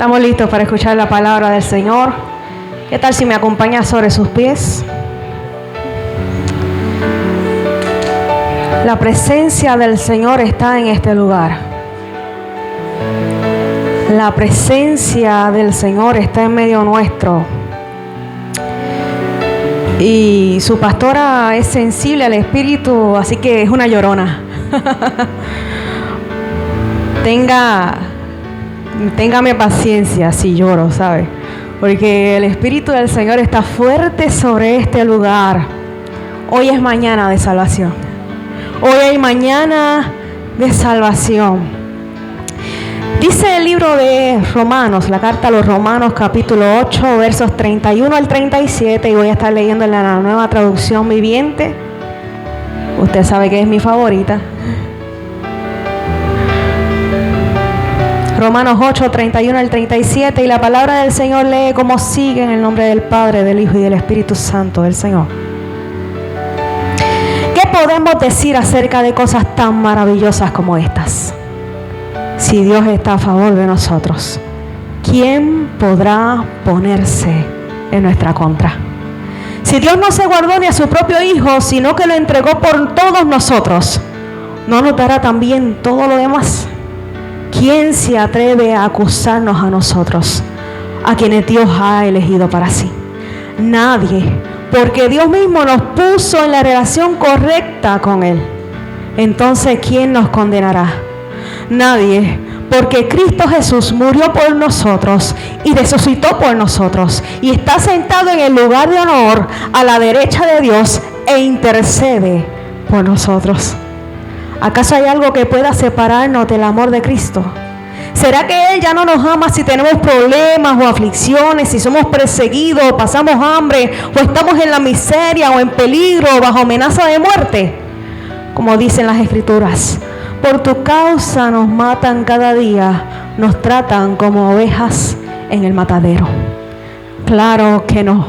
Estamos listos para escuchar la palabra del Señor. ¿Qué tal si me acompaña sobre sus pies? La presencia del Señor está en este lugar. La presencia del Señor está en medio nuestro. Y su pastora es sensible al Espíritu, así que es una llorona. Téngame paciencia si lloro, ¿sabe? Porque el Espíritu del Señor está fuerte sobre este lugar. Hoy es mañana de salvación. Hoy hay mañana de salvación. Dice el libro de Romanos, la carta a los Romanos, capítulo 8, versos 31 al 37, y voy a estar leyendo en la Nueva Traducción Viviente. Usted sabe que es mi favorita. Romanos 8, 31 al 37, y la palabra del Señor lee como sigue en el nombre del Padre, del Hijo y del Espíritu Santo del Señor. ¿Qué podemos decir acerca de cosas tan maravillosas como estas? Si Dios está a favor de nosotros, ¿quién podrá ponerse en nuestra contra? Si Dios no se guardó ni a su propio Hijo, sino que lo entregó por todos nosotros, ¿no nos dará también todo lo demás? ¿Quién se atreve a acusarnos a nosotros, a quienes Dios ha elegido para sí? Nadie, porque Dios mismo nos puso en la relación correcta con Él. Entonces, ¿quién nos condenará? Nadie, porque Cristo Jesús murió por nosotros y resucitó por nosotros y está sentado en el lugar de honor a la derecha de Dios e intercede por nosotros. ¿Acaso hay algo que pueda separarnos del amor de Cristo? ¿Será que Él ya no nos ama si tenemos problemas o aflicciones, si somos perseguidos, pasamos hambre, o estamos en la miseria o en peligro o bajo amenaza de muerte? Como dicen las Escrituras, por tu causa nos matan cada día, nos tratan como ovejas en el matadero. Claro que no.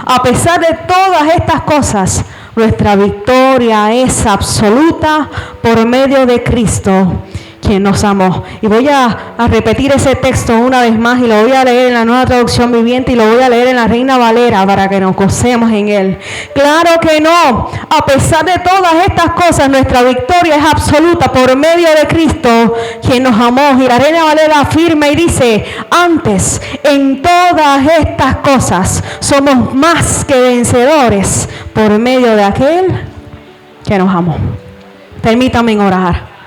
A pesar de todas estas cosas, nuestra victoria es absoluta por medio de Cristo, quien nos amó. Y voy a repetir ese texto una vez más, y lo voy a leer en la Nueva Traducción Viviente, y lo voy a leer en la Reina Valera para que nos gocemos en él. Claro que no. A pesar de todas estas cosas, nuestra victoria es absoluta por medio de Cristo, quien nos amó. Y la Reina Valera afirma y dice: antes, en todas estas cosas, somos más que vencedores por medio de aquel que nos amó. Permítame orar.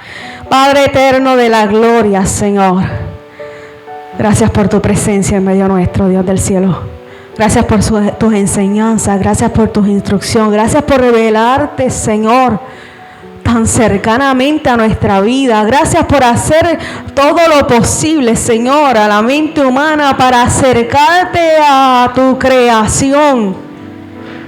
Padre eterno de la gloria, Señor, gracias por tu presencia en medio nuestro, Dios del cielo. Gracias por tus enseñanzas, gracias por tus instrucciones, gracias por revelarte, Señor, tan cercanamente a nuestra vida. Gracias por hacer todo lo posible, Señor, a la mente humana para acercarte a tu creación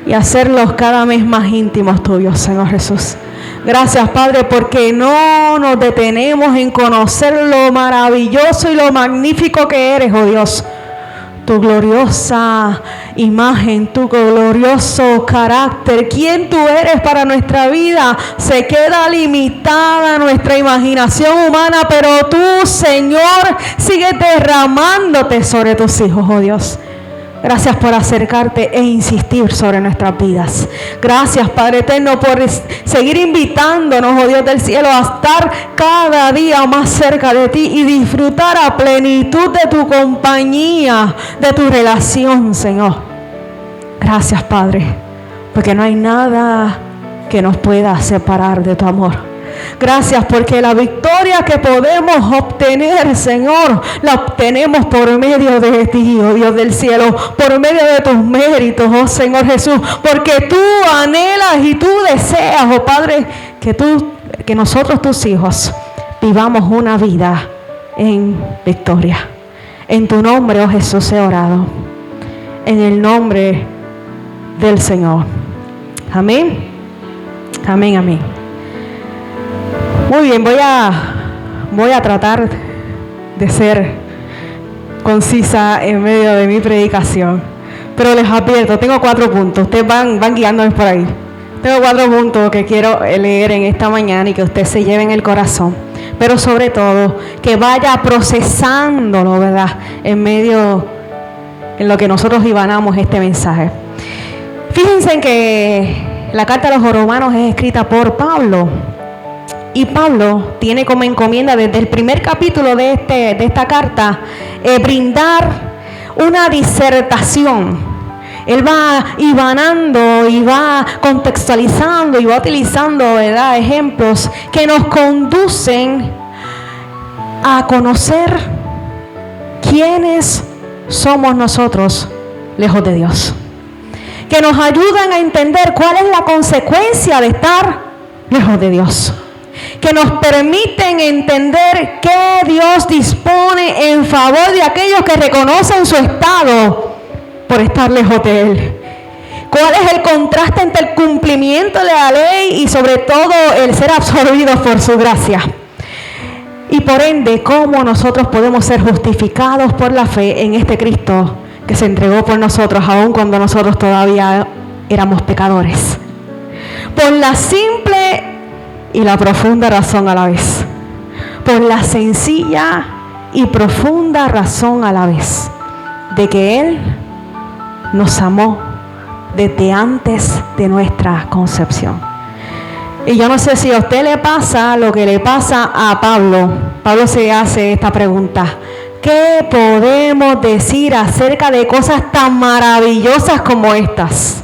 y hacerlos cada vez más íntimos tuyos, Señor Jesús. Gracias, Padre, porque no nos detenemos en conocer lo maravilloso y lo magnífico que eres, oh Dios. Tu gloriosa imagen, tu glorioso carácter, quién tú eres para nuestra vida, se queda limitada nuestra imaginación humana, pero tú, Señor, sigues derramándote sobre tus hijos, oh Dios. Gracias por acercarte e insistir sobre nuestras vidas. Gracias, Padre eterno, por seguir invitándonos, oh Dios del cielo, a estar cada día más cerca de ti y disfrutar a plenitud de tu compañía, de tu relación, Señor. Gracias, Padre, porque no hay nada que nos pueda separar de tu amor. Gracias porque la victoria que podemos obtener, Señor, la obtenemos por medio de ti, oh Dios del cielo, por medio de tus méritos, oh Señor Jesús, porque tú anhelas y tú deseas, oh Padre, que nosotros, tus hijos, vivamos una vida en victoria. En tu nombre, oh Jesús, he orado. En el nombre del Señor. Amén. Amén, amén. Muy bien, voy a tratar de ser concisa en medio de mi predicación. Pero les advierto, tengo 4 puntos. Ustedes van guiándome por ahí. Tengo 4 puntos que quiero leer en esta mañana y que usted se lleve en el corazón. pero sobre todo que vaya procesándolo, ¿verdad? En lo que nosotros divanamos este mensaje. Fíjense en que la carta a los romanos es escrita por Pablo. Y Pablo tiene como encomienda desde el primer capítulo de esta carta brindar una disertación. Él va hibanando y va contextualizando y va utilizando, ¿verdad?, ejemplos que nos conducen a conocer quiénes somos nosotros lejos de Dios. Que nos ayudan a entender cuál es la consecuencia de estar lejos de Dios. Que nos permiten entender qué Dios dispone en favor de aquellos que reconocen su estado por estar lejos de Él. ¿Cuál es el contraste entre el cumplimiento de la ley y sobre todo el ser absorbidos por su gracia? Y por ende, cómo nosotros podemos ser justificados por la fe en este Cristo que se entregó por nosotros, aun cuando nosotros todavía éramos pecadores. Por la simple y la profunda razón a la vez. Por la sencilla y profunda razón a la vez de que Él nos amó desde antes de nuestra concepción. Y yo no sé si a usted le pasa lo que le pasa a Pablo. Pablo se hace esta pregunta: ¿qué podemos decir acerca de cosas tan maravillosas como estas?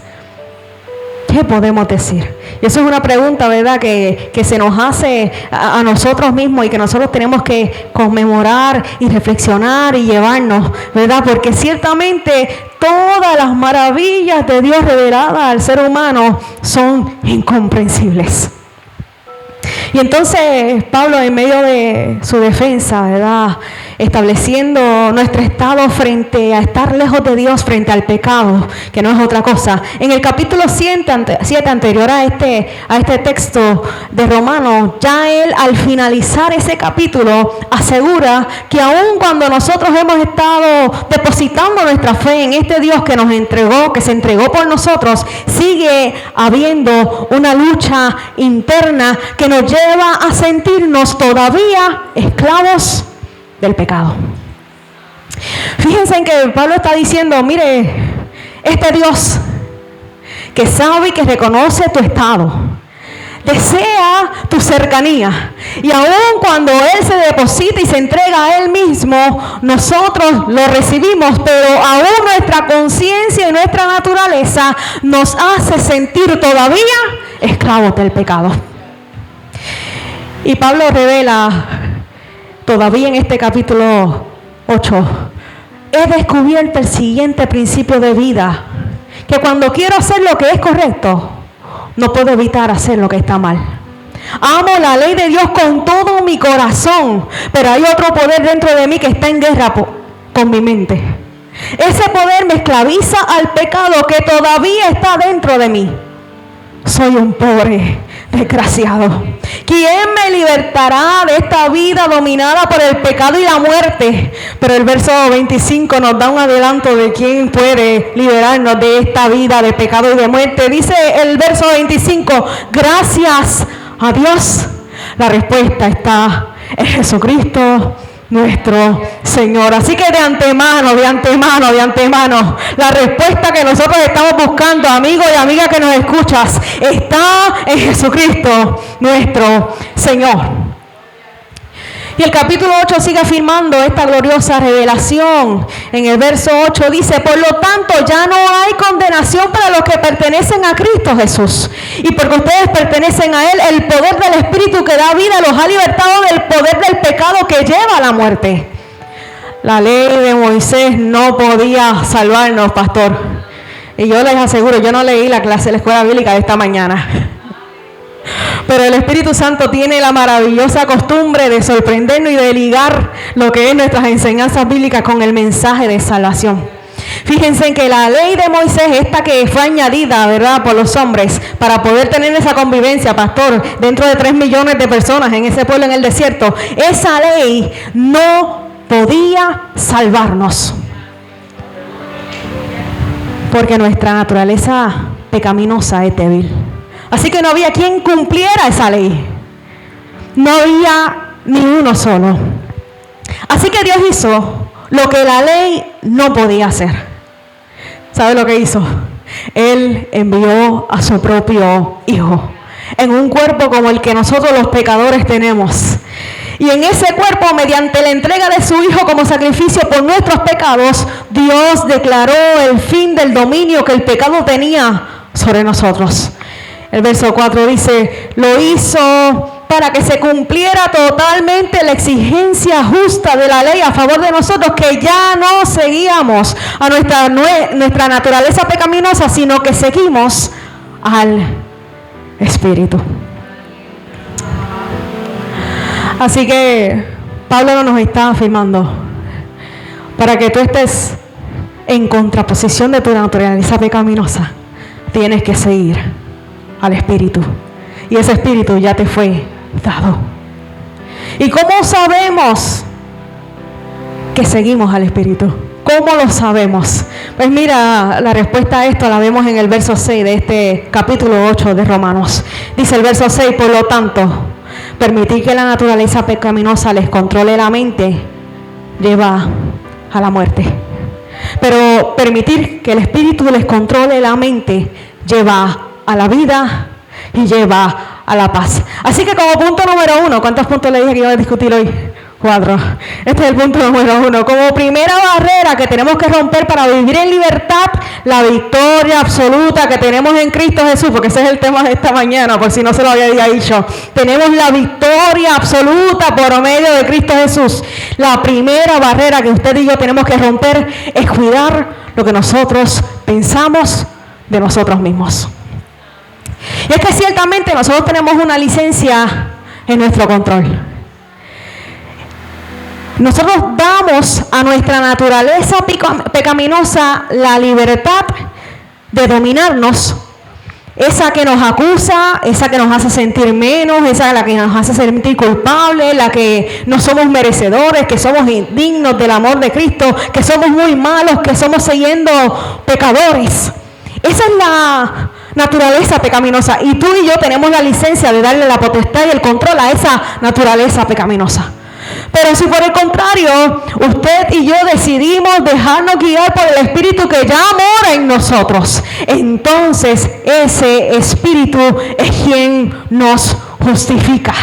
¿Qué podemos decir? Y eso es una pregunta, ¿verdad?, que se nos hace a nosotros mismos y que nosotros tenemos que conmemorar y reflexionar y llevarnos, ¿verdad? Porque ciertamente todas las maravillas de Dios reveladas al ser humano son incomprensibles. Y entonces Pablo, en medio de su defensa, ¿verdad?, estableciendo nuestro estado frente a estar lejos de Dios, frente al pecado, que no es otra cosa. En el capítulo 7 anterior a este texto de Romanos, ya él, al finalizar ese capítulo, asegura que aun cuando nosotros hemos estado depositando nuestra fe en este Dios que nos entregó, que se entregó por nosotros, sigue habiendo una lucha interna que nos lleva a sentirnos todavía esclavos del pecado. Fíjense en que Pablo está diciendo: mire, este Dios que sabe y que reconoce tu estado, desea tu cercanía, y aun cuando Él se deposita y se entrega a Él mismo, nosotros lo recibimos, pero aún nuestra conciencia y nuestra naturaleza nos hace sentir todavía esclavos del pecado. Y Pablo revela todavía en este capítulo 8: he descubierto el siguiente principio de vida, que cuando quiero hacer lo que es correcto, no puedo evitar hacer lo que está mal. Amo la ley de Dios con todo mi corazón, pero hay otro poder dentro de mí que está en guerra con mi mente. Ese poder me esclaviza al pecado que todavía está dentro de mí. Soy un pobre desgraciado. ¿Quién me libertará de esta vida dominada por el pecado y la muerte? Pero el verso 25 nos da un adelanto de quién puede liberarnos de esta vida de pecado y de muerte. Dice el verso 25: gracias a Dios, la respuesta está en Jesucristo nuestro Señor. Así que de antemano, la respuesta que nosotros estamos buscando, amigo y amiga que nos escuchas, está en Jesucristo nuestro Señor. Y el capítulo 8 sigue afirmando esta gloriosa revelación. En el verso 8 dice: por lo tanto, ya no hay condenación para los que pertenecen a Cristo Jesús. Y porque ustedes pertenecen a Él, el poder del Espíritu que da vida los ha libertado del poder del pecado que lleva a la muerte. La ley de Moisés no podía salvarnos, pastor. Y yo les aseguro, yo no leí la clase de la escuela bíblica de esta mañana. Pero el Espíritu Santo tiene la maravillosa costumbre de sorprendernos y de ligar lo que es nuestras enseñanzas bíblicas con el mensaje de salvación. Fíjense en que la ley de Moisés, esta que fue añadida, ¿verdad?, por los hombres para poder tener esa convivencia, pastor, dentro de 3 millones de personas en ese pueblo en el desierto, esa ley no podía salvarnos. Porque nuestra naturaleza pecaminosa es débil. Así que no había quien cumpliera esa ley. No había ni uno solo. Así que Dios hizo lo que la ley no podía hacer. ¿Sabe lo que hizo? Él envió a su propio Hijo en un cuerpo como el que nosotros los pecadores tenemos. Y en ese cuerpo, mediante la entrega de su Hijo como sacrificio por nuestros pecados, Dios declaró el fin del dominio que el pecado tenía sobre nosotros. El verso 4 dice, lo hizo para que se cumpliera totalmente la exigencia justa de la ley a favor de nosotros, que ya no seguíamos a nuestra naturaleza pecaminosa, sino que seguimos al Espíritu. Así que Pablo no nos está afirmando para que tú estés en contraposición de tu naturaleza pecaminosa, tienes que seguir al Espíritu, y ese Espíritu ya te fue dado. ¿Y cómo sabemos que seguimos al Espíritu? ¿Cómo lo sabemos? Pues mira, la respuesta a esto la vemos en el verso 6 de este capítulo 8 de Romanos. Dice el verso 6, por lo tanto, permitir que la naturaleza pecaminosa les controle la mente lleva a la muerte. Pero permitir que el Espíritu les controle la mente lleva a la vida y lleva a la paz. Así que como punto número 1, ¿cuántos puntos le dije que iba a discutir hoy? 4. Este es el punto número 1. Como primera barrera que tenemos que romper para vivir en libertad, la victoria absoluta que tenemos en Cristo Jesús, porque ese es el tema de esta mañana, por si no se lo había dicho. Tenemos la victoria absoluta por medio de Cristo Jesús. La primera barrera que usted y yo tenemos que romper es cuidar lo que nosotros pensamos de nosotros mismos. Y es que ciertamente nosotros tenemos una licencia en nuestro control. Nosotros damos a nuestra naturaleza pecaminosa la libertad de dominarnos, esa que nos acusa, esa que nos hace sentir menos, esa la que nos hace sentir culpables, la que no somos merecedores, que somos indignos del amor de Cristo, que somos muy malos, que somos siguiendo pecadores. Esa es la naturaleza pecaminosa, y tú y yo tenemos la licencia de darle la potestad y el control a esa naturaleza pecaminosa. Pero si por el contrario, usted y yo decidimos dejarnos guiar por el Espíritu que ya mora en nosotros, entonces ese Espíritu es quien nos justifica.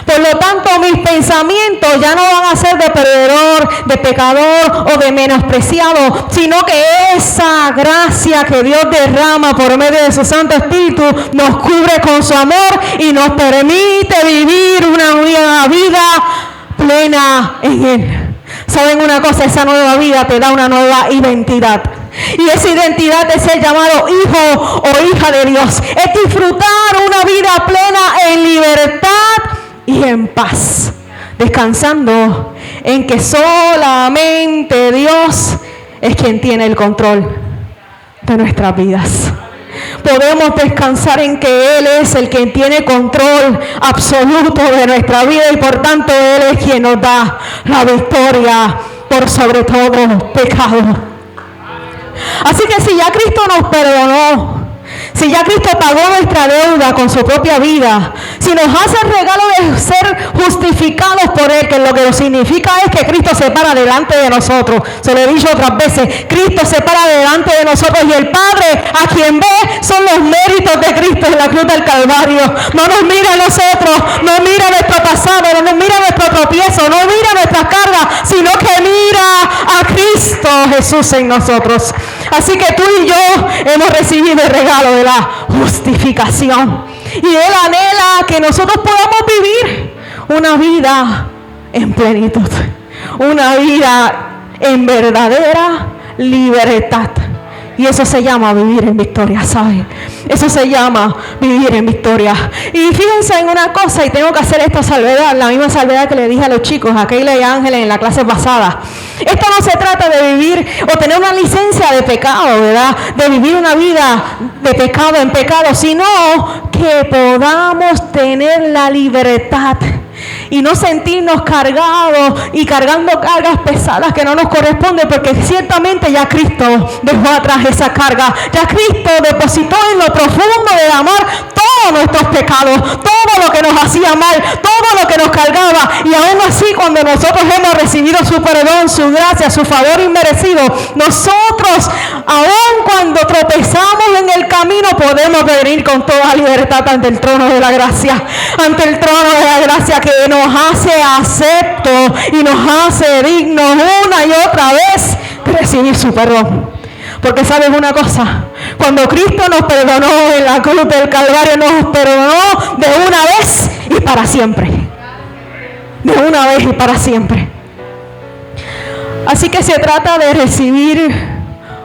Por lo tanto, mis pensamientos ya no van a ser de perdedor, de pecador o de menospreciado, sino que esa gracia que Dios derrama por medio de su Santo Espíritu nos cubre con su amor y nos permite vivir una nueva vida plena en Él. ¿Saben una cosa? Esa nueva vida te da una nueva identidad. Y esa identidad de ser llamado hijo o hija de Dios es disfrutar una vida plena en libertad y en paz, descansando en que solamente Dios es quien tiene el control de nuestras vidas. Podemos descansar en que Él es el que tiene control absoluto de nuestra vida, y por tanto Él es quien nos da la victoria por sobre todo pecado. Así que si ya Cristo nos perdonó, si ya Cristo pagó nuestra deuda con su propia vida, si nos hace el regalo de ser justificados por Él, que lo que significa es que Cristo se para delante de nosotros. Se lo he dicho otras veces, Cristo se para delante de nosotros, y el Padre a quien ve son los méritos de Cristo en la cruz del Calvario. No nos mira a nosotros, no mira nuestro pasado, no nos mira nuestro tropiezo, no mira nuestras cargas, sino que mira a Cristo Jesús en nosotros. Así que tú y yo hemos recibido el regalo de la justificación, y Él anhela que nosotros podamos vivir una vida en plenitud, una vida en verdadera libertad. Y eso se llama vivir en victoria, ¿saben? Eso se llama vivir en victoria. Y fíjense en una cosa, y tengo que hacer esta salvedad, la misma salvedad que le dije a los chicos, a Keila y Ángeles en la clase pasada. Esto no se trata de vivir o tener una licencia de pecado, ¿verdad? De vivir una vida de pecado en pecado, sino que podamos tener la libertad y no sentirnos cargados y cargando cargas pesadas que no nos corresponden, porque ciertamente ya Cristo dejó atrás esa carga. Ya Cristo depositó en lo profundo del amor todos nuestros pecados, todo lo que nos hacía mal, todo lo que nos cargaba. Y aún así, cuando nosotros hemos recibido su perdón, su gracia, su favor inmerecido, nosotros, aún cuando tropezamos en el camino, podemos venir con toda libertad ante el trono de la gracia, ante el trono de la gracia que nos hace aceptos y nos hace dignos una y otra vez de recibir su perdón. Porque sabes una cosa, cuando Cristo nos perdonó en la cruz del Calvario, nos perdonó de una vez y para siempre. De una vez y para siempre. Así que se trata de recibir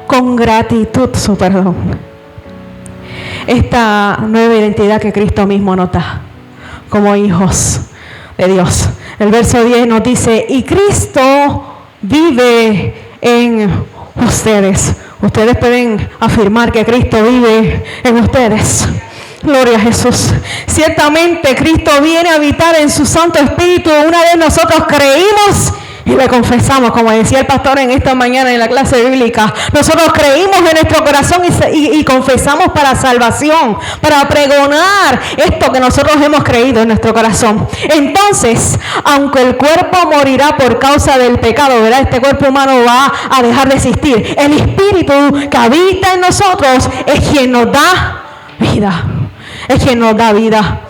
con gratitud su perdón. Esta nueva identidad que Cristo mismo nos da como hijos de Dios. El verso 10 nos dice, y Cristo vive en ustedes. Ustedes pueden afirmar que Cristo vive en ustedes. Gloria a Jesús. Ciertamente Cristo viene a habitar en su Santo Espíritu. Una vez nosotros creímos y le confesamos, como decía el pastor en esta mañana en la clase bíblica, nosotros creímos en nuestro corazón y confesamos para salvación, para pregonar esto que nosotros hemos creído en nuestro corazón. Entonces, aunque el cuerpo morirá por causa del pecado, ¿verdad? Este cuerpo humano va a dejar de existir. El Espíritu que habita en nosotros es quien nos da vida. Es quien nos da vida.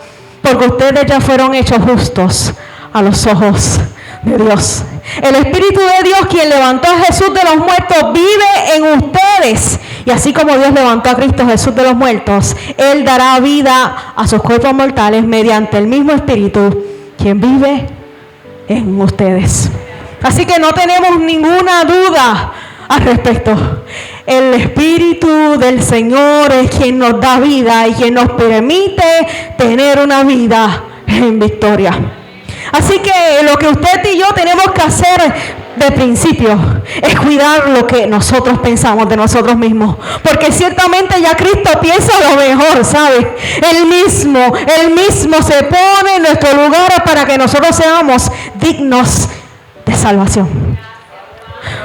Porque ustedes ya fueron hechos justos a los ojos de Dios. El Espíritu de Dios, quien levantó a Jesús de los muertos, vive en ustedes. Y así como Dios levantó a Cristo Jesús de los muertos, Él dará vida a sus cuerpos mortales mediante el mismo Espíritu, quien vive en ustedes. Así que no tenemos ninguna duda al respecto. El Espíritu del Señor es quien nos da vida y quien nos permite tener una vida en victoria. Así que lo que usted y yo tenemos que hacer de principio es cuidar lo que nosotros pensamos de nosotros mismos. Porque ciertamente ya Cristo piensa lo mejor, ¿sabe? Él mismo se pone en nuestro lugar para que nosotros seamos dignos de salvación.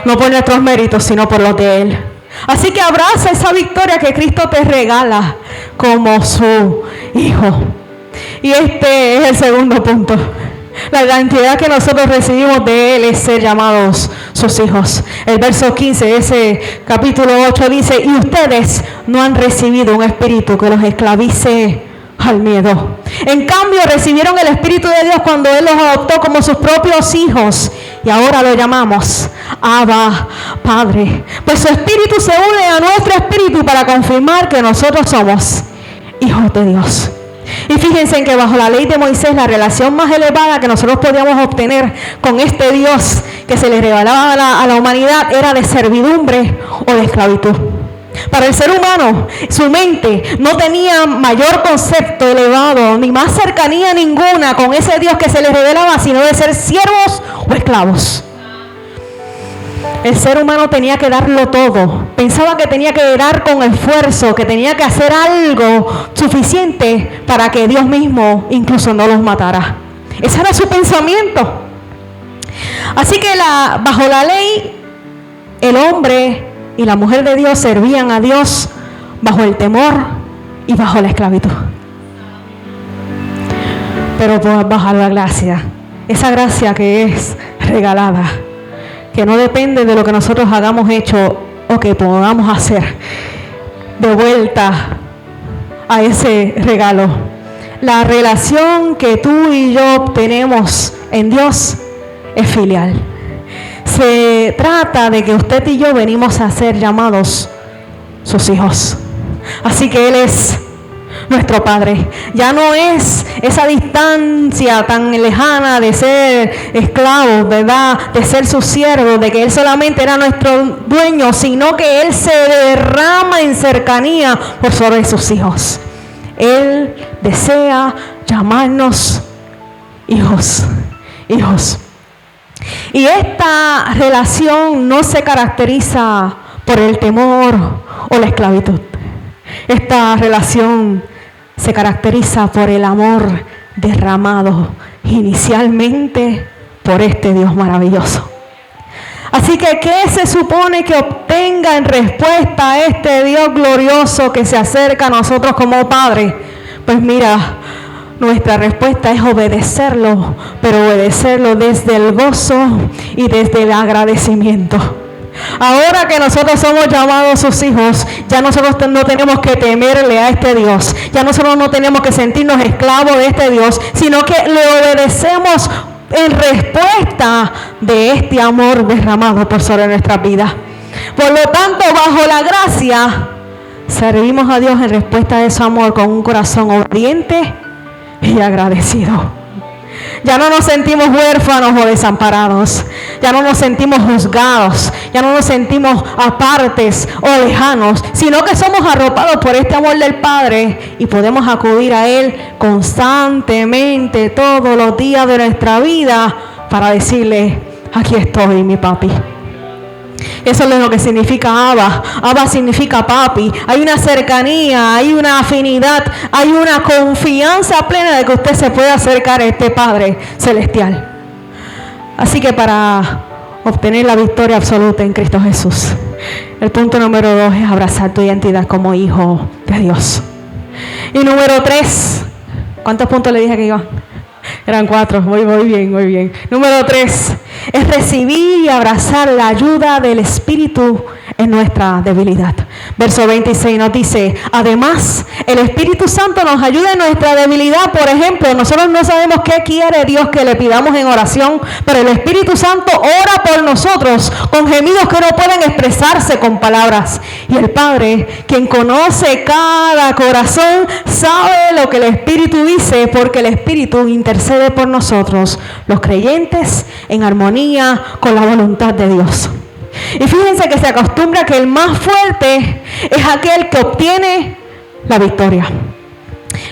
No por nuestros méritos, sino por los de Él. Así que abraza esa victoria que Cristo te regala como su hijo. Y este es el segundo punto. La identidad que nosotros recibimos de Él es ser llamados sus hijos. El verso 15 de ese capítulo 8 dice, y ustedes no han recibido un espíritu que los esclavice al miedo. En cambio, recibieron el Espíritu de Dios cuando Él los adoptó como sus propios hijos. Y ahora lo llamamos Abba, Padre. Pues su Espíritu se une a nuestro espíritu para confirmar que nosotros somos hijos de Dios. Y fíjense en que bajo la ley de Moisés, la relación más elevada que nosotros podíamos obtener con este Dios que se le revelaba a la humanidad era de servidumbre o de esclavitud. Para el ser humano, su mente no tenía mayor concepto elevado, ni más cercanía ninguna con ese Dios que se le revelaba, sino de ser siervos o esclavos. El ser humano tenía que darlo todo. Pensaba que tenía que dar con esfuerzo, que tenía que hacer algo suficiente para que Dios mismo incluso no los matara. Ese era su pensamiento. Así que bajo la ley, el hombre y la mujer de Dios servían a Dios bajo el temor y bajo la esclavitud. Pero bajo la gracia, esa gracia que es regalada, que no depende de lo que nosotros hagamos hecho o que podamos hacer, de vuelta a ese regalo. La relación que tú y yo obtenemos en Dios es filial. Se trata de que usted y yo venimos a ser llamados sus hijos. Así que Él es nuestro Padre. Ya no es esa distancia tan lejana de ser esclavos, ¿verdad? De ser sus siervos, de que Él solamente era nuestro dueño, sino que Él se derrama en cercanía por sobre sus hijos. Él desea llamarnos hijos. Y esta relación no se caracteriza por el temor o la esclavitud. Esta relación se caracteriza por el amor derramado inicialmente por este Dios maravilloso. Así que, ¿qué se supone que obtenga en respuesta a este Dios glorioso que se acerca a nosotros como Padre? Pues mira, nuestra respuesta es obedecerlo, pero obedecerlo desde el gozo y desde el agradecimiento. Ahora que nosotros somos llamados sus hijos, ya nosotros no tenemos que temerle a este Dios, ya nosotros no tenemos que sentirnos esclavos de este Dios, sino que le obedecemos en respuesta de este amor derramado por sobre nuestras vidas. Por lo tanto, bajo la gracia, servimos a Dios en respuesta de su amor con un corazón obediente y agradecido. Ya no nos sentimos huérfanos o desamparados, ya no nos sentimos juzgados, ya no nos sentimos apartes o lejanos, sino que somos arropados por este amor del Padre y podemos acudir a Él constantemente todos los días de nuestra vida para decirle: aquí estoy, mi papi. Eso es lo que significa Abba. Abba significa papi. Hay una cercanía, hay una afinidad, hay una confianza plena de que usted se puede acercar a este Padre celestial. Así que para obtener la victoria absoluta en Cristo Jesús, el punto número 2 es abrazar tu identidad como hijo de Dios. Y número 3, ¿cuántos puntos le dije que iba? Eran 4, muy bien. Número 3, es recibir y abrazar la ayuda del Espíritu en nuestra debilidad. Verso 26 nos dice: además, el Espíritu Santo nos ayuda en nuestra debilidad. Por ejemplo, nosotros no sabemos qué quiere Dios que le pidamos en oración, pero el Espíritu Santo ora por nosotros con gemidos que no pueden expresarse con palabras. Y el Padre, quien conoce cada corazón, sabe lo que el Espíritu dice, porque el Espíritu intercede por nosotros, los creyentes, en armonía con la voluntad de Dios. Y fíjense que se acostumbra que el más fuerte es aquel que obtiene la victoria.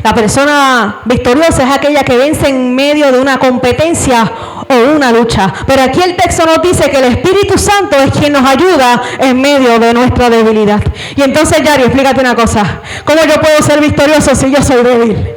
La persona victoriosa es aquella que vence en medio de una competencia o una lucha. Pero aquí el texto nos dice que el Espíritu Santo es quien nos ayuda en medio de nuestra debilidad. Y entonces, Yari, explícate una cosa: ¿cómo yo puedo ser victorioso si yo soy débil?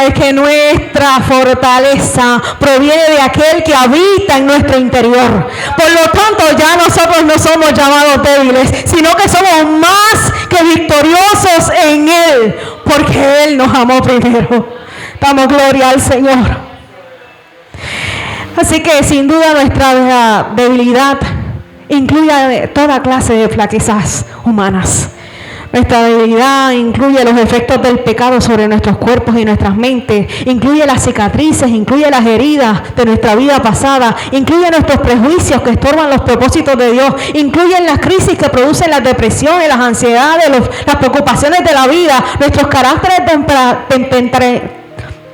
Es que nuestra fortaleza proviene de aquel que habita en nuestro interior. Por lo tanto, ya nosotros no somos llamados débiles, sino que somos más que victoriosos en Él, porque Él nos amó primero. Damos gloria al Señor. Así que sin duda nuestra debilidad incluye toda clase de flaquezas humanas. Nuestra debilidad incluye los efectos del pecado sobre nuestros cuerpos y nuestras mentes, incluye las cicatrices, incluye las heridas de nuestra vida pasada, incluye nuestros prejuicios que estorban los propósitos de Dios, incluye las crisis que producen las depresiones, las ansiedades, las preocupaciones de la vida, nuestros caracteres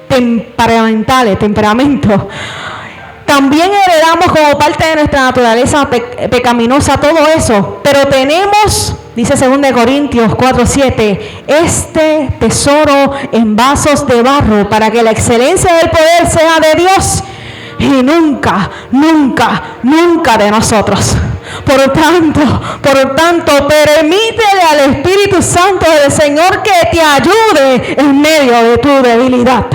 temperamentos. También heredamos como parte de nuestra naturaleza pecaminosa todo eso, pero tenemos, dice 2 Corintios 4:7, este tesoro en vasos de barro para que la excelencia del poder sea de Dios y nunca de nosotros. Por tanto, permítele al Espíritu Santo del Señor que te ayude en medio de tu debilidad.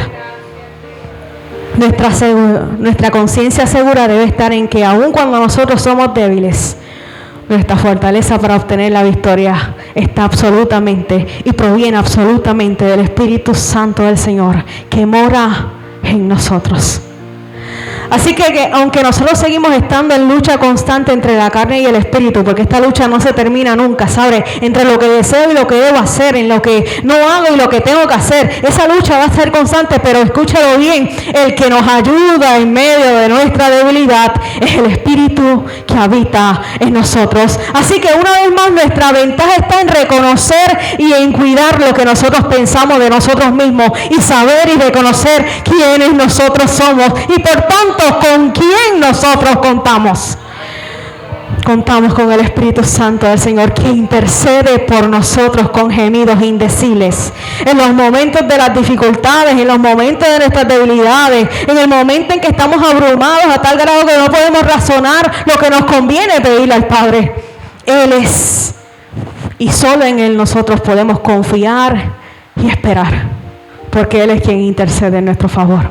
Nuestra conciencia segura debe estar en que aun cuando nosotros somos débiles, nuestra fortaleza para obtener la victoria está absolutamente y proviene absolutamente del Espíritu Santo del Señor que mora en nosotros. Así que aunque nosotros seguimos estando en lucha constante entre la carne y el espíritu, porque esta lucha no se termina nunca, ¿sabes? Entre lo que deseo y lo que debo hacer, en lo que no hago y lo que tengo que hacer, esa lucha va a ser constante, pero escúchalo bien, el que nos ayuda en medio de nuestra debilidad es el Espíritu que habita en nosotros. Así que una vez más nuestra ventaja está en reconocer y en cuidar lo que nosotros pensamos de nosotros mismos y saber y reconocer quiénes nosotros somos y por tanto con quién nosotros contamos. Contamos con el Espíritu Santo del Señor que intercede por nosotros con gemidos indecibles. En los momentos de las dificultades, en los momentos de nuestras debilidades, en el momento en que estamos abrumados a tal grado que no podemos razonar lo que nos conviene pedirle al Padre. Él es, y solo en Él nosotros podemos confiar y esperar. porque Él es quien intercede en nuestro favor.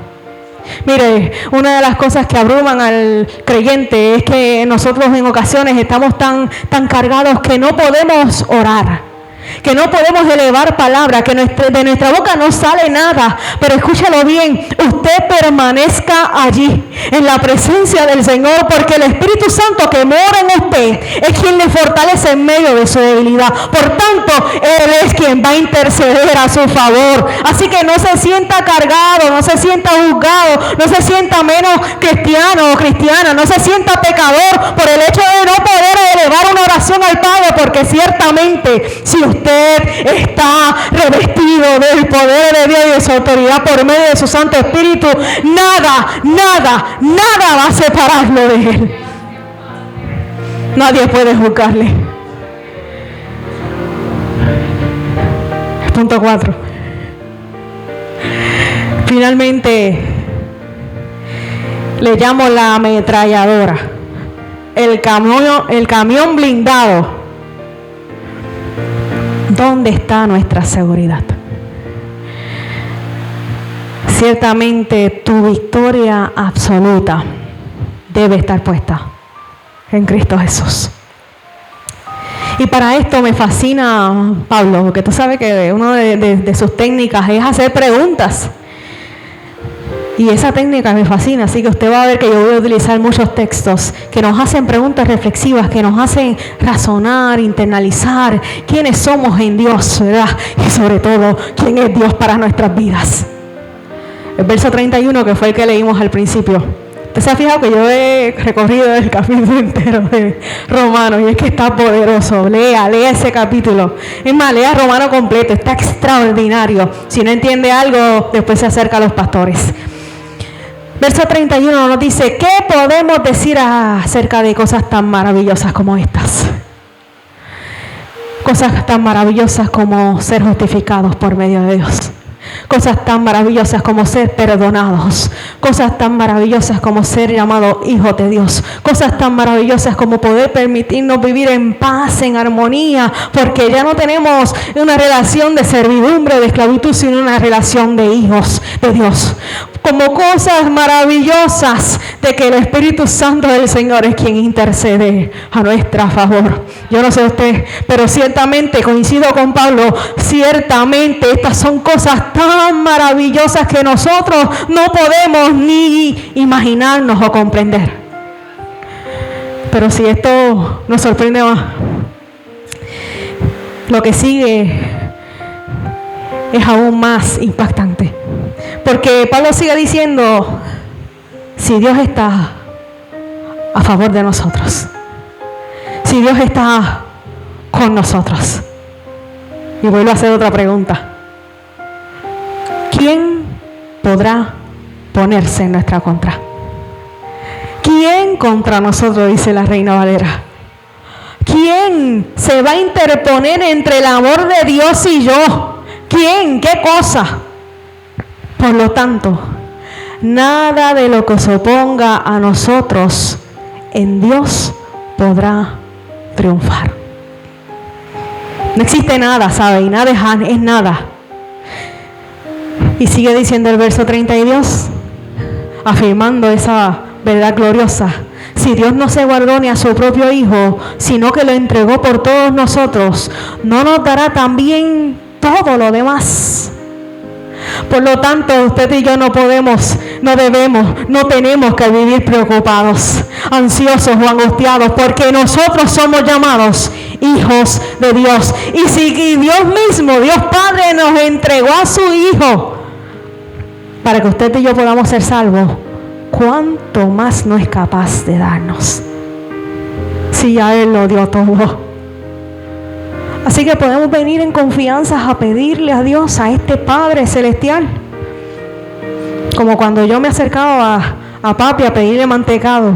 Mire, una de las cosas que abruman al creyente es que nosotros en ocasiones estamos tan cargados que no podemos orar, que no podemos elevar palabra, que de nuestra boca no sale nada. Pero escúchalo bien, usted permanezca allí en la presencia del Señor, porque el Espíritu Santo que mora en usted es quien le fortalece en medio de su debilidad. Por tanto, Él es quien va a interceder a su favor. Así que no se sienta cargado, no se sienta juzgado, no se sienta menos cristiano o cristiana, no se sienta pecador por el hecho de no poder elevar una oración al Padre, porque ciertamente si usted está revestido del poder de Dios y de su autoridad por medio de su Santo Espíritu, nada va a separarlo de Él. Nadie puede juzgarle. Punto 4. Finalmente, le llamo la ametralladora, el camión blindado. ¿Dónde está nuestra seguridad? Ciertamente tu victoria absoluta debe estar puesta en Cristo Jesús. Y para esto me fascina Pablo, porque tú sabes que una de sus técnicas es hacer preguntas. Y esa técnica me fascina, así que usted va a ver que yo voy a utilizar muchos textos que nos hacen preguntas reflexivas, que nos hacen razonar, internalizar quiénes somos en Dios, ¿verdad? Y sobre todo, quién es Dios para nuestras vidas. El verso 31, que fue el que leímos al principio. Usted se ha fijado que yo he recorrido el capítulo entero de Romanos, y es que está poderoso. Lea ese capítulo. Es más, lea Romano completo, está extraordinario. Si no entiende algo, después se acerca a los pastores. Verso 31 nos dice, ¿qué podemos decir acerca de cosas tan maravillosas como estas? Cosas tan maravillosas como ser justificados por medio de Dios. Cosas tan maravillosas como ser perdonados. Cosas tan maravillosas como ser llamados hijos de Dios. Cosas tan maravillosas como poder permitirnos vivir en paz, en armonía, porque ya no tenemos una relación de servidumbre, de esclavitud, sino una relación de hijos de Dios. Como cosas maravillosas de que el Espíritu Santo del Señor es quien intercede a nuestro favor. Yo no sé usted, pero ciertamente coincido con Pablo, ciertamente estas son cosas tan maravillosas que nosotros no podemos ni imaginarnos o comprender. Pero si esto nos sorprende más, lo que sigue es aún más impactante. Porque Pablo sigue diciendo, si Dios está a favor de nosotros, si Dios está con nosotros. Y vuelvo a hacer otra pregunta. ¿Quién podrá ponerse en nuestra contra? ¿Quién contra nosotros? Dice la Reina Valera. ¿Quién se va a interponer entre el amor de Dios y yo? ¿Quién? ¿Qué cosa? Por lo tanto, nada de lo que se oponga a nosotros en Dios podrá triunfar. No existe nada, ¿sabe? Y nada es nada. Y sigue diciendo el verso 32, afirmando esa verdad gloriosa. Si Dios no se guardó ni a su propio Hijo, sino que lo entregó por todos nosotros, ¿no nos dará también todo lo demás? Por lo tanto, usted y yo no podemos, no debemos, no tenemos que vivir preocupados, ansiosos o angustiados, porque nosotros somos llamados hijos de Dios. Y si Dios mismo, Dios Padre, nos entregó a su Hijo para que usted y yo podamos ser salvos, ¿cuánto más no es capaz de darnos? Si a Él lo dio todo. Así que podemos venir en confianza a pedirle a Dios, a este Padre Celestial. Como cuando yo me acercaba a papi a pedirle mantecado.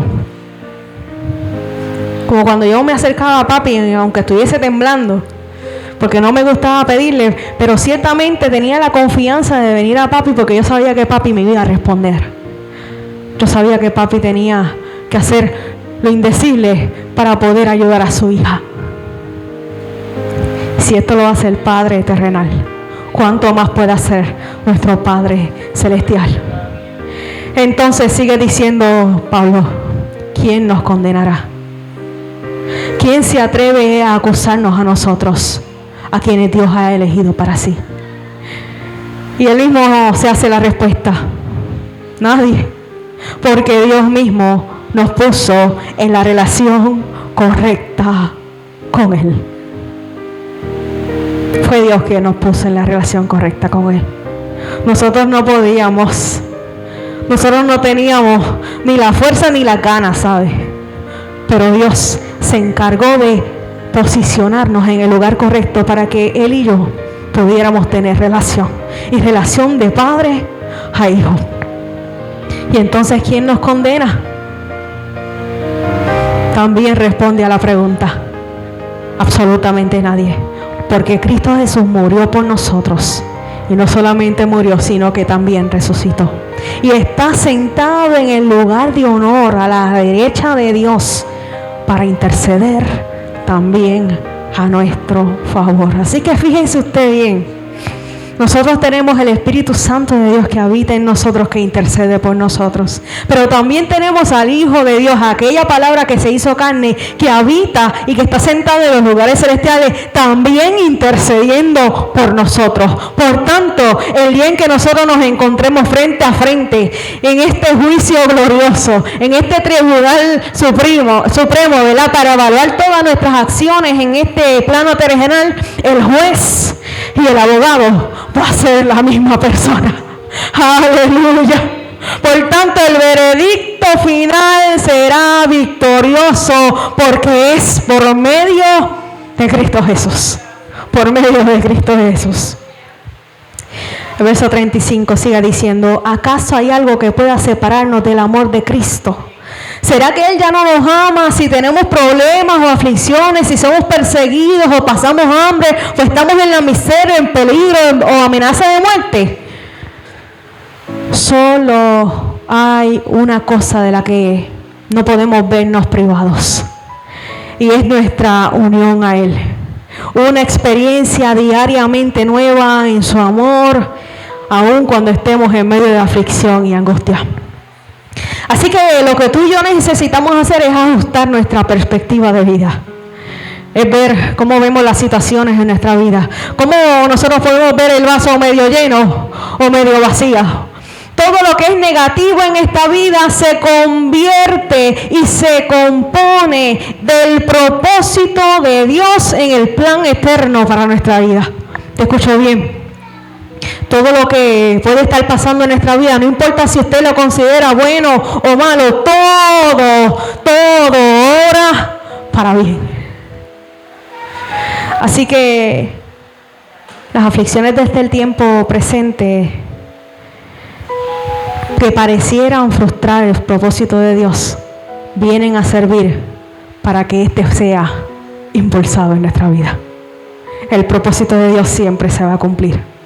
Como cuando yo me acercaba a papi, aunque estuviese temblando, porque no me gustaba pedirle, pero ciertamente tenía la confianza de venir a papi porque yo sabía que papi me iba a responder. Yo sabía que papi tenía que hacer lo indecible para poder ayudar a su hija. Si esto lo hace el Padre terrenal, ¿cuánto más puede hacer nuestro Padre Celestial? Entonces sigue diciendo Pablo, ¿quién nos condenará? ¿Quién se atreve a acusarnos a nosotros, a quienes Dios ha elegido para sí? Y él mismo se hace la respuesta: nadie, porque Dios mismo nos puso en la relación correcta con Él. Fue Dios quien nos puso en la relación correcta con Él. Nosotros no podíamos, nosotros no teníamos ni la fuerza ni la gana, ¿sabe? Pero Dios se encargó de posicionarnos en el lugar correcto para que Él y yo pudiéramos tener relación. Y relación de padre a hijo. Y entonces, ¿quién nos condena? También responde a la pregunta: absolutamente nadie. Porque Cristo Jesús murió por nosotros. Y no solamente murió, sino que también resucitó. Y está sentado en el lugar de honor a la derecha de Dios para interceder también a nuestro favor. Así que fíjense usted bien. Nosotros tenemos el Espíritu Santo de Dios que habita en nosotros, que intercede por nosotros. Pero también tenemos al Hijo de Dios, aquella palabra que se hizo carne, que habita y que está sentado en los lugares celestiales, también intercediendo por nosotros. Por tanto, el día en que nosotros nos encontremos frente a frente, en este juicio glorioso, en este tribunal supremo, ¿verdad?, para evaluar todas nuestras acciones en este plano terrenal, el juez y el abogado va a ser la misma persona. Aleluya. Por tanto, el veredicto final será victorioso, porque es por medio de Cristo Jesús. Por medio de Cristo Jesús. El verso 35 sigue diciendo: ¿acaso hay algo que pueda separarnos del amor de Cristo? ¿Será que Él ya no nos ama si tenemos problemas o aflicciones, si somos perseguidos o pasamos hambre o estamos en la miseria, en peligro o amenaza de muerte? Solo hay una cosa de la que no podemos vernos privados, y es nuestra unión a Él. Una experiencia diariamente nueva en su amor, aun cuando estemos en medio de aflicción y angustia. Así que lo que tú y yo necesitamos hacer es ajustar nuestra perspectiva de vida. Es ver cómo vemos las situaciones en nuestra vida. Cómo nosotros podemos ver el vaso medio lleno o medio vacío. Todo lo que es negativo en esta vida se convierte y se compone del propósito de Dios en el plan eterno para nuestra vida. ¿Te escucho bien? Todo lo que puede estar pasando en nuestra vida, no importa si usted lo considera bueno o malo, todo obra para bien. Así que las aflicciones desde el tiempo presente, que parecieran frustrar el propósito de Dios, vienen a servir para que éste sea impulsado en nuestra vida. El propósito de Dios siempre se va a cumplir.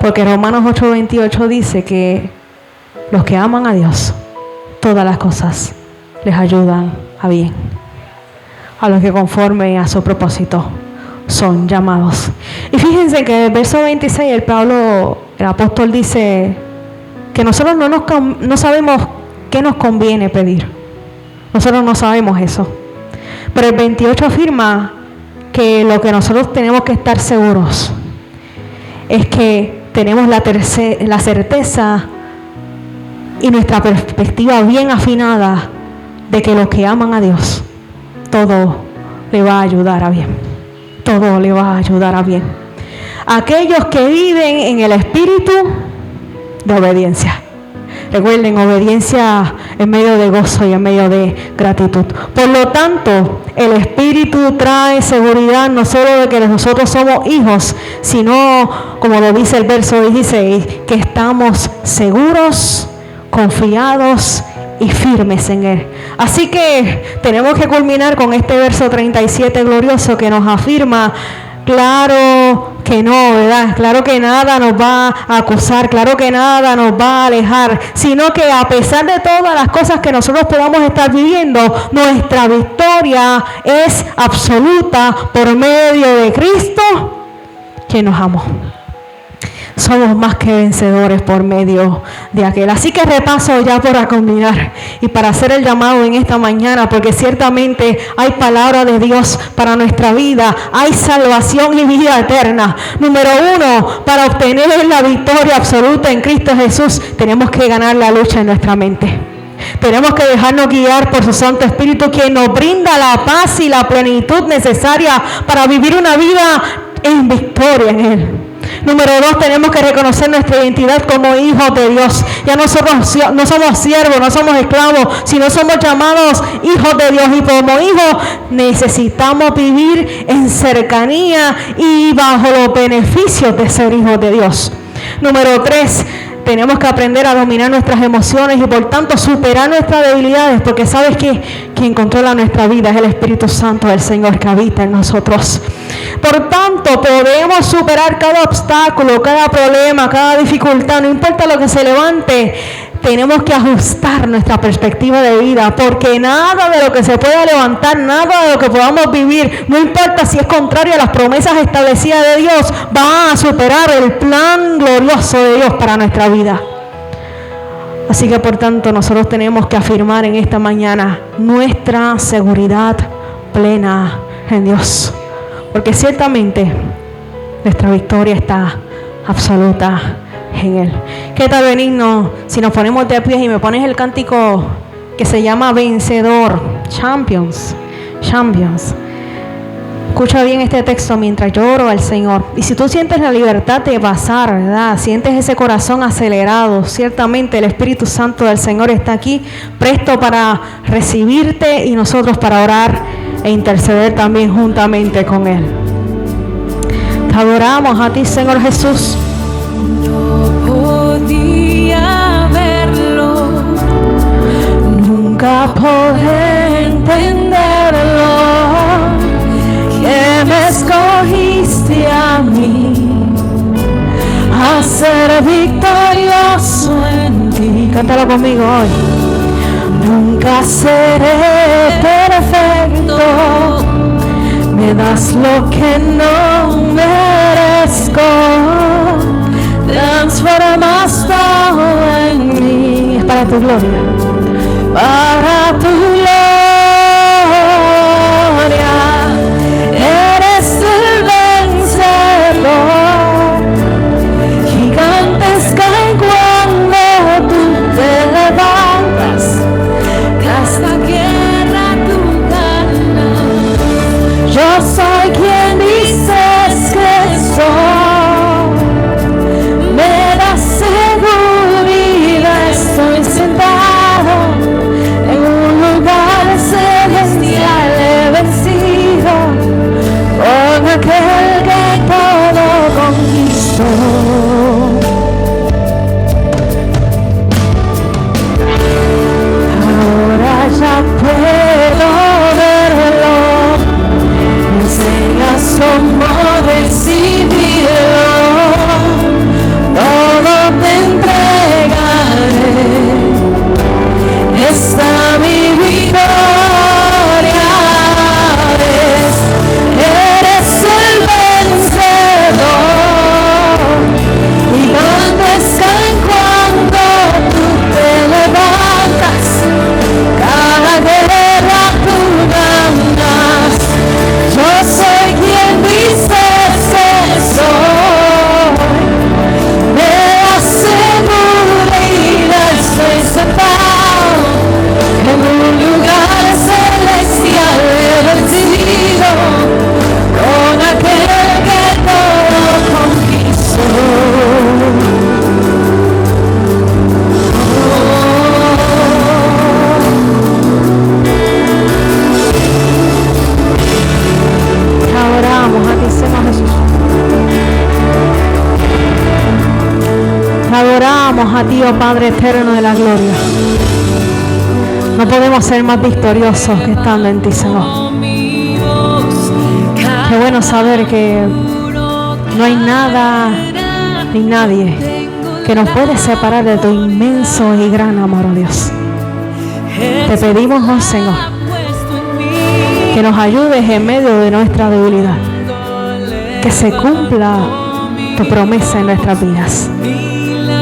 Porque Romanos 8:28 dice que los que aman a Dios, todas las cosas les ayudan a bien. A los que conforme a su propósito son llamados. Y fíjense que en el verso 26 el apóstol dice que nosotros no sabemos qué nos conviene pedir. Nosotros no sabemos eso. Pero el 28 afirma que lo que nosotros tenemos que estar seguros es que tenemos la certeza y nuestra perspectiva bien afinada de que los que aman a Dios, todo le va a ayudar a bien. Todo le va a ayudar a bien. Aquellos que viven en el espíritu de obediencia. Recuerden, obediencia en medio de gozo y en medio de gratitud. Por lo tanto, el Espíritu trae seguridad no solo de que nosotros somos hijos, sino, como lo dice el verso 16, que estamos seguros, confiados y firmes en Él. Así que tenemos que culminar con este verso 37 glorioso que nos afirma: claro que no, ¿verdad? Claro que nada nos va a acusar, claro que nada nos va a alejar, sino que a pesar de todas las cosas que nosotros podamos estar viviendo, nuestra victoria es absoluta por medio de Cristo, que nos amó. somos más que vencedores por medio de aquel. Así que repaso ya para culminar y para hacer el llamado en esta mañana, porque ciertamente hay palabra de Dios para nuestra vida, hay salvación y vida eterna. Número 1, para obtener la victoria absoluta en Cristo Jesús, tenemos que ganar la lucha en nuestra mente. Tenemos que dejarnos guiar por su Santo Espíritu, quien nos brinda la paz y la plenitud necesaria para vivir una vida en victoria en Él. Número 2, tenemos que reconocer nuestra identidad como hijos de Dios. Ya nosotros no somos siervos, no somos esclavos, sino somos llamados hijos de Dios. Y como hijos necesitamos vivir en cercanía y bajo los beneficios de ser hijos de Dios. Número 3, tenemos que aprender a dominar nuestras emociones y por tanto superar nuestras debilidades, porque sabes que quien controla nuestra vida es el Espíritu Santo del Señor que habita en nosotros. Por tanto, podemos superar cada obstáculo, cada problema, cada dificultad, no importa lo que se levante. Tenemos que ajustar nuestra perspectiva de vida, porque nada de lo que se pueda levantar, nada de lo que podamos vivir, no importa si es contrario a las promesas establecidas de Dios, va a superar el plan glorioso de Dios para nuestra vida. Así que por tanto nosotros tenemos que afirmar en esta mañana nuestra seguridad plena en Dios, porque ciertamente nuestra victoria está absoluta en Él. ¿Qué tal venirnos si nos ponemos de pies y me pones el cántico que se llama Vencedor? Champions. Escucha bien este texto mientras yo oro al Señor. Y si tú sientes la libertad de pasar, ¿verdad? Sientes ese corazón acelerado, ciertamente el Espíritu Santo del Señor está aquí, presto para recibirte y nosotros para orar e interceder también juntamente con Él. Te adoramos a ti, Señor Jesús. Podía verlo, nunca podré entenderlo, que me escogiste a mí, a ser victorioso en ti. Cántalo conmigo hoy. Nunca seré perfecto, me das lo que no merezco, transformas todo en mí. Es para tu gloria. Para tu gloria, eres el vencedor. Gigantes caen cuando tú te levantas, que hasta guerra tú ganas. Yo soy quien dices que soy, me da seguridad, estoy sentado en un lugar celestial, he vencido con aquel que todo conquistó. Ahora ya puedo verlo, me enseñas cómo recibirlo, todo te entregaré, está mi victoria, eres el vencedor, gigantes caen cuando tú te levantas, cada guerra tú ganas. Yo soy quien dices que soy, me aseguro y estoy sentado en un lugar celestial, he vencido con aquel que todo conquistó. Te adoramos a ti, Señor Jesús. Te adoramos a ti, oh Padre eterno de la gloria. No podemos ser más victoriosos que estando en ti, Señor. Qué bueno saber que no hay nada ni nadie que nos puede separar de tu inmenso y gran amor, oh Dios. Te pedimos, oh Señor, que nos ayudes en medio de nuestra debilidad, que se cumpla tu promesa en nuestras vidas.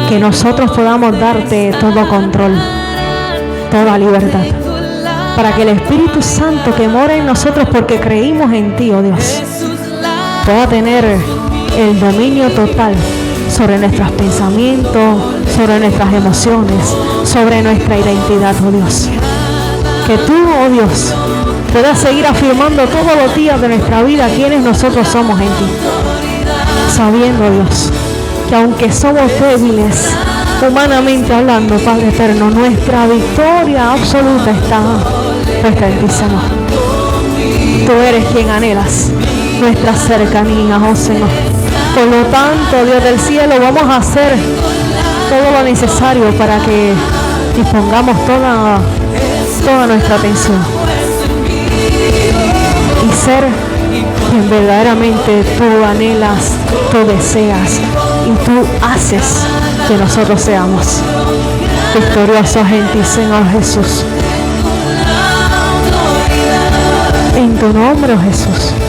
Que nosotros podamos darte todo control, toda libertad, para que el Espíritu Santo que mora en nosotros porque creímos en ti, oh Dios, pueda tener el dominio total sobre nuestros pensamientos, sobre nuestras emociones, sobre nuestra identidad, oh Dios. Que tú, oh Dios, puedas seguir afirmando todos los días de nuestra vida quiénes nosotros somos en ti, sabiendo, Dios, que aunque somos débiles, humanamente hablando, Padre eterno, nuestra victoria absoluta está puesta en ti, Señor. Tú eres quien anhelas nuestra cercanía, oh Señor. Por lo tanto, Dios del cielo, vamos a hacer todo lo necesario para que dispongamos toda nuestra atención y ser quien verdaderamente tú anhelas, tú deseas y tú haces que nosotros seamos victoriosos en ti, Señor Jesús. En tu nombre, oh Jesús.